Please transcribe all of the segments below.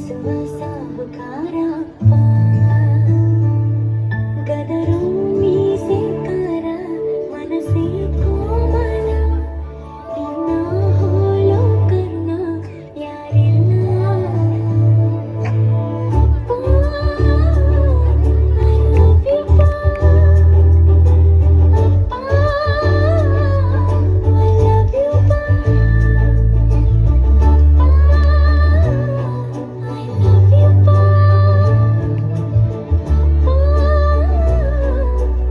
ನಡೆಸುವ ಸಾಹುಕಾರ ಗದರು ಮೀಸೆಕಾರ ಮನಸ್ಸೇ ಕೋಮಲ ನಿನ್ನ ಹೋಲೋ ಕರ್ಣ ಯಾರಿಲ್ಲ I love you ಅಪ್ಪ I love you I love you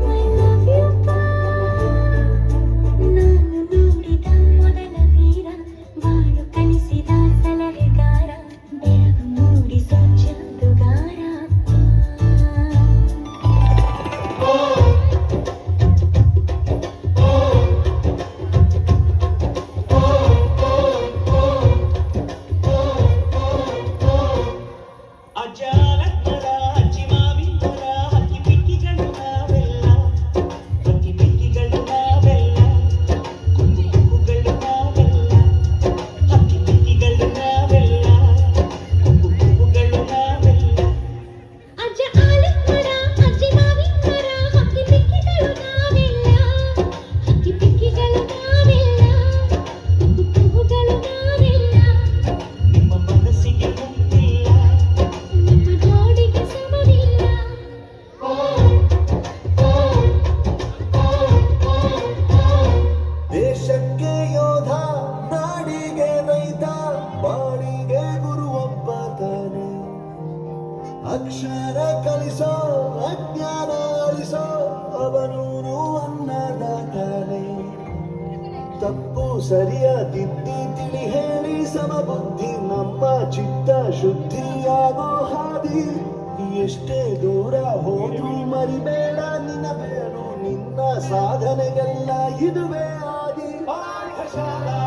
I love you ನಾನು ನೋಡಿದ ಮೊದಲ ವೀರ ಬಾಳು ಕಲಿಸಿದ ಸಲಹೆಗಾರ ಬೆಳಕು ಮೂಡಿಸೋ ಜಾದುಗಾರ ಅಜ್ಜಾಲಕ್ಕರ ಅಜ್ಜಿ ಮಾವಿಂದರ ಹಕ್ಕಿ ಪಿಕ್ಕಿಗಳು ನಾವೆಲ್ಲ ಹಕ್ಕಿ ಪಿಕ್ಕಿಗಳು ನಾವೆಲ್ಲ ಕುಂದು ಹೂಗಳು ನಾವೆಲ್ಲ ಹಕ್ಕಿ ಪಿಕ್ಕಿಗಳು ನಾವೆಲ್ಲ ಕುಂದು ಹೂಗಳು ನಾವೆಲ್ಲ ಅಜ್ಜ ಆಲಕ್ಕರ ಅಜ್ಜಿ ಮಾವಿಂದರ ಹಕ್ಕಿ ಪಿಕ್ಕಿಗಳು ನಾವೆಲ್ಲ ಹಕ್ಕಿ ಪಿಕ್ಕಿಗಳು ನಾವೆಲ್ಲ ಕುಕ್ಕುಗಳು ನಾವೆಲ್ಲ ನಿಮ್ಮ ಮನಸ್ಸಿಗೆ ಮುಟ್ಟಿಲ್ಲ ನಿಮ್ಮ ಜೋಡಿಗೆ ಸಮವಿಲ್ಲ ದೇಶಕ್ಕೆ ಯೋಧ ನಾಡಿಗೆ ರೈತ ಬಾಳಿಗೆ ಗುರು ಒಬ್ಬ ತಾನೆ ಅಕ್ಷರ ಕಲಿಸೋ ಅಜ್ಞಾನ ಅಳಿಸೋ ಅವನೂನು ಅನ್ನದಾತಾನೆ ತಪ್ಪು ಸರಿಯ ತಿದ್ದಿ ತಿಳಿ ಹೇಳಿ ಸಮಬುದ್ಧಿ ನಮ್ಮ ಚಿತ್ತ ಶುದ್ಧಿಯಾಗೋ ಹಾದಿ ಎಷ್ಟೇ ದೂರ ಹೋದ್ರೂ ಮರಿಬೇಡ ನಿನ್ನ ಬೇರು ನಿನ್ನ ಸಾಧನೆಗೆಲ್ಲ ಇದುವೇ ಆದಿ ಪಾಠಶಾಲಾ